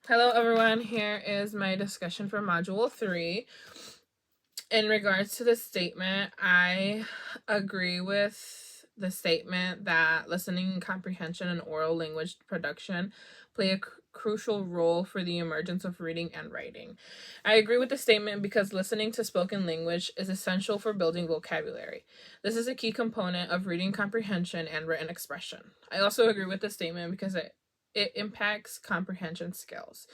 Hello everyone, here is my discussion for Module 3. In regards to the statement, I agree with the statement that listening comprehension and oral language production play a crucial role for the emergence of reading and writing. I agree with the statement because listening to spoken language is essential for building vocabulary. This is a key component of reading comprehension and written expression. I also agree with the statement because it impacts comprehension skills.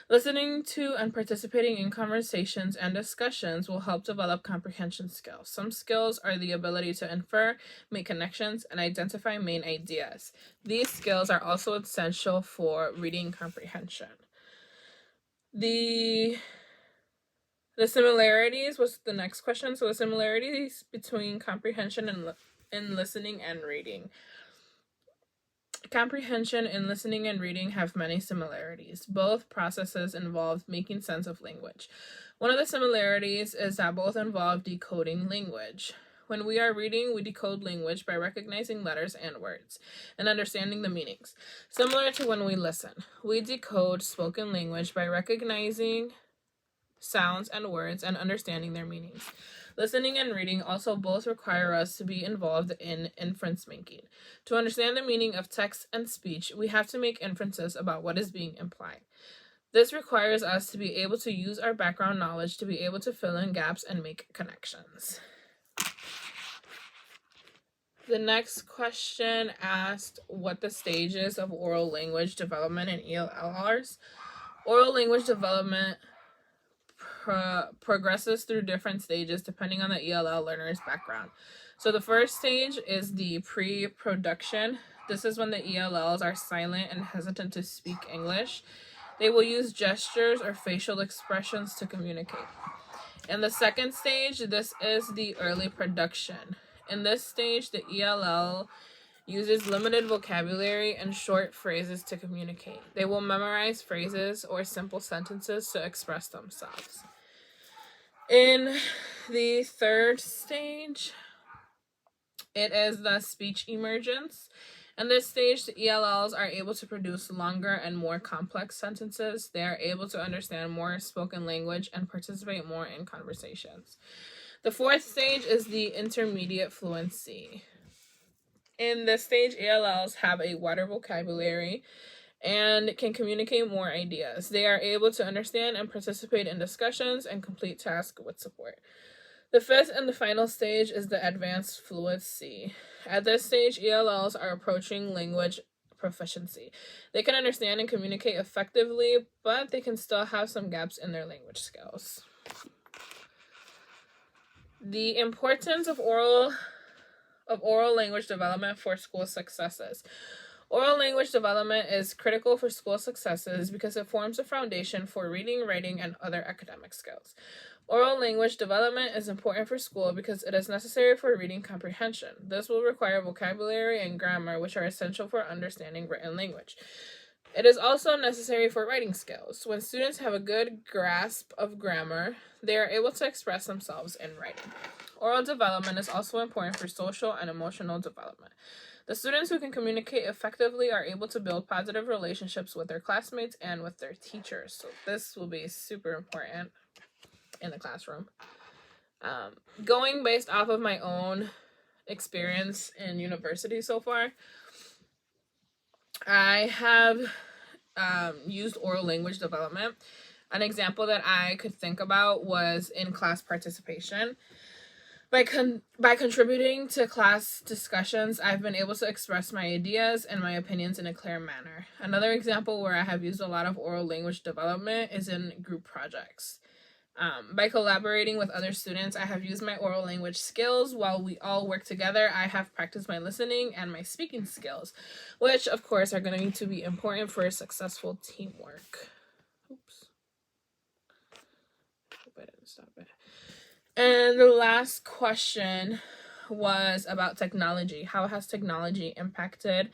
Listening to and participating in conversations and discussions will help develop comprehension skills. Some skills are the ability to infer, make connections, and identify main ideas. These skills are also essential for reading comprehension. The similarities was the next question. So the similarities between comprehension and listening and reading. Comprehension and listening and reading have many similarities. Both processes involve making sense of language. One of the similarities is that both involve decoding language. When we are reading, we decode language by recognizing letters and words and understanding the meanings. Similar to when we listen, we decode spoken language by recognizing sounds and words and understanding their meanings. Listening and reading also both require us to be involved in inference making. To understand the meaning of text and speech, we have to make inferences about what is being implied. This requires us to be able to use our background knowledge to be able to fill in gaps and make connections. The next question asked what the stages of oral language development in EAL are. Oral language development progresses through different stages depending on the ELL learner's background. So the first stage is the pre-production. This is when the ELLs are silent and hesitant to speak English. They will use gestures or facial expressions to communicate. In the second stage, this is the early production. In this stage, the ELL uses limited vocabulary and short phrases to communicate. They will memorize phrases or simple sentences to express themselves. In the third stage, it is the speech emergence. In this stage, the ELLs are able to produce longer and more complex sentences. They are able to understand more spoken language and participate more in conversations. The fourth stage is the intermediate fluency. In this stage, ELLs have a wider vocabulary and can communicate more ideas. They are able to understand and participate in discussions and complete tasks with support. The fifth and the final stage is the advanced fluency. At this stage, ELLs are approaching language proficiency. They can understand and communicate effectively, but they can still have some gaps in their language skills. The importance of oral language development for school successes. Oral language development is critical for school successes because it forms a foundation for reading, writing, and other academic skills. Oral language development is important for school because it is necessary for reading comprehension. This will require vocabulary and grammar, which are essential for understanding written language. It is also necessary for writing skills. When students have a good grasp of grammar, they are able to express themselves in writing. Oral development is also important for social and emotional development. The students who can communicate effectively are able to build positive relationships with their classmates and with their teachers. So this will be super important in the classroom. Going based off of my own experience in university so far, I have used oral language development. An example that I could think about was in class participation. By contributing to class discussions, I've been able to express my ideas and my opinions in a clear manner. Another example where I have used a lot of oral language development is in group projects. By collaborating with other students, I have used my oral language skills. While we all work together, I have practiced my listening and my speaking skills, which of course are going to be important for successful teamwork. Oops. Hope I didn't stop it. And the last question was about technology. How has technology impacted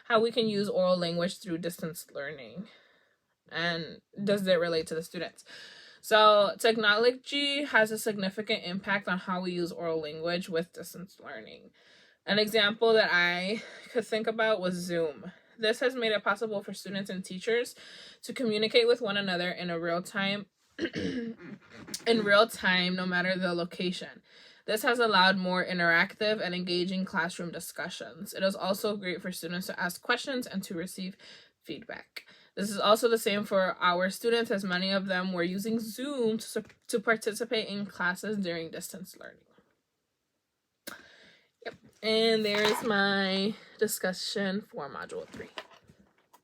how we can use oral language through distance learning? And does it relate to the students? So technology has a significant impact on how we use oral language with distance learning. An example that I could think about was Zoom. This has made it possible for students and teachers to communicate with one another in real time, no matter the location. This has allowed more interactive and engaging classroom discussions. It is also great for students to ask questions and to receive feedback. This is also the same for our students, as many of them were using Zoom to participate in classes during distance learning. Yep. And there's my discussion for Module 3.